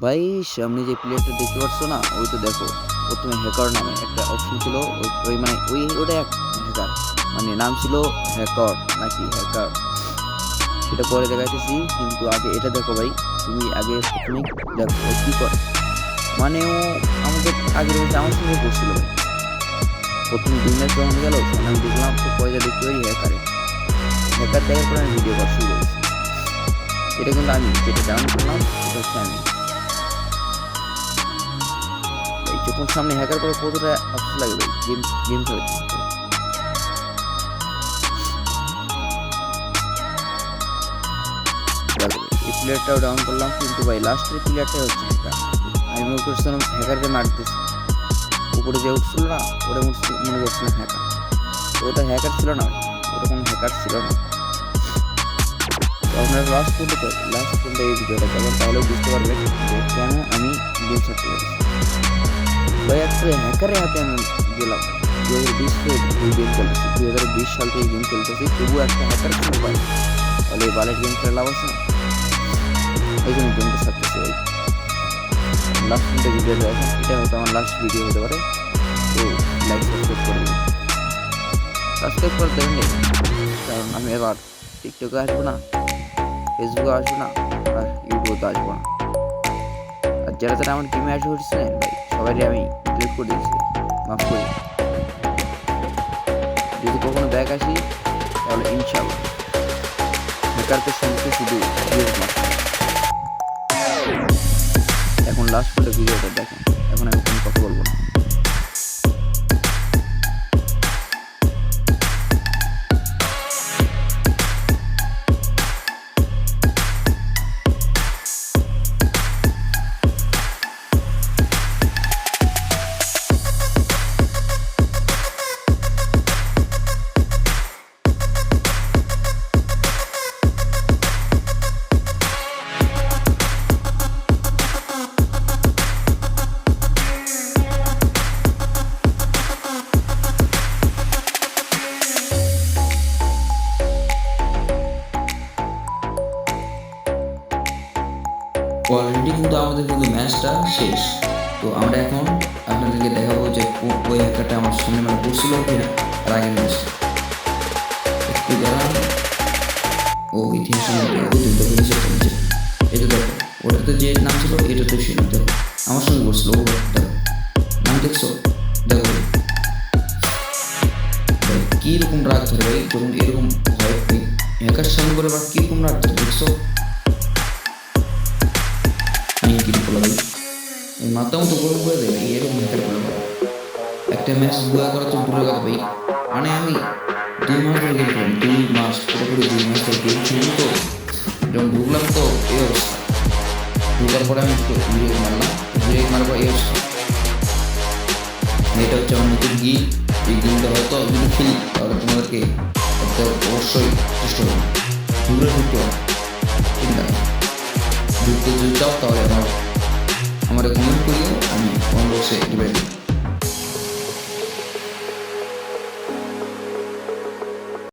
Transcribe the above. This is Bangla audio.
ভাই সামনে যে প্লেয়ারটা দেখতে পাচ্ছ না, ওই তো দেখো প্রথমে হ্যাকার নামে একটা অপশন ছিল। ওটা এক হ্যাকার, মানে নাম ছিল হ্যাকার নাকি হ্যাকার, সেটা পরে দেখাইতেছি। কিন্তু আগে এটা দেখো ভাই, তুমি আগে প্রথমে দেখো ও কি করে। মানে ও আমাকে আগে আমার সঙ্গে করছিল ভাই। প্রথম 2 ম্যাচ যখন গেল তখন আমি দেখলাম, তো পরে যা দেখতে পারি হ্যাকার দেখার পরে আমি ভিডিও করা শুরু করেছি। এটা কিন্তু আমি যেটা ডাউন করলাম সেটা হচ্ছে আমি। যখন সামনে হ্যাকার করে কতটা আফসোস লাগে ভাই, গেম খেলে। এই প্লেয়ারটাও ডাউন করলাম, কিন্তু ভাই লাস্টের প্লেয়ারটাই হচ্ছে হ্যাকার। আমি মনে করছিলাম হ্যাকারকে মারতেছি, উপরে যে উঠছিল না ওটা মনে করছিলাম হ্যাকার, তো ওটা হ্যাকার ছিল না ভাই, ওটা কোনো হ্যাকার ছিল না। তো আপনারা লাস্ট পর্যন্ত এই ভিডিওটা দেখেন, তাহলে বুঝতে পারবেন যে কেন আমি গেম ছাড়তে পেরেছি ভাই। একটা হ্যাকারের হাতে আমি গেলাম 2020 থেকে এই গেম খেলতেছি, 2020 সাল থেকে গেম খেলতেছি, তবুও একটা হ্যাকার ছিল ভাই। তাহলে এই বালের গেম খেলে লাভ আছে না, এই জন্য গেমটা ছাড়তেছি ভাই। লাস্ট পর্যন্ত ভিডিও দেখেন, এটা হয়তো আমার লাস্ট ভিডিও হতে পারে। তো লাইক সাবস্ক্রাইব করে দেবেন, সাবস্ক্রাইব করে দেবেন, কারণ আমি এবার টিকটকে আসবো না, ফেসবুকে আসবো না, আর ইউটিউবে আসবো না। আর যারা যারা আমার গেমে আসে উঠছিলেন ভাই, সবারই আমি ডিলিট করে দিয়েছি, মাফ করি। যদি কখনো ব্যাক আসি তাহলে ইনশাআল্লাহ হ্যাকারদের সঙ্গে শুধু এখন লাস্ট করে ভিডিওটা দেখেন, এখন আমি কোনো কথা বলবো না। অলরেডি কিন্তু আমাদের কিন্তু ম্যাচটা শেষ। তো আমরা এখন আপনাদেরকে দেখাবো যে ওই হ্যাকারটা আমার সামনে মানে পড়ছিল কিনা আর আগের ম্যাচটা একটু দাঁড়ান। ও ইতিহাসের মধ্যে এই তো দেখো, ওটাতে যে নাম ছিল এটাতে ছিল, দেখো আমার সঙ্গে পড়ছিল। ও দেখো নাম দেখছো, দেখো কীরকম রাগ ধরে ভাই যখন এরকম হয়। হ্যাকার সামনে করে বা কীরকম রাগ ধরে দেখছো, মাথা মতো গরম করে দেবে এরকম হ্যাকার করে। একটা ম্যাচ বুয়া করা তো দূরের কথা ভাই, মানে আমি 2 মাস ধরে গেম খেলাম, 2 মাস পুরোপুরি 2 মাস ধরে গেম খেলি। তো যখন ঢুকলাম তো এই অবস্থা, ঢুকার পরে আমি একটু ভিডিও মারলাম, ভিডিও মারার পর এই অবস্থা। এটা হচ্ছে আমার নতুন গেম। এই গেমটা হয়তো যদি খেলি তাহলে তোমাদেরকে অবশ্যই চেষ্টা করবো ঢুকতে হবে। ঠিক না, ঢুকতে যদি চাও তাহলে আমার কমেন্ট করিও, আমি কমেন্ট বক্সে রিপ্লাই দিই।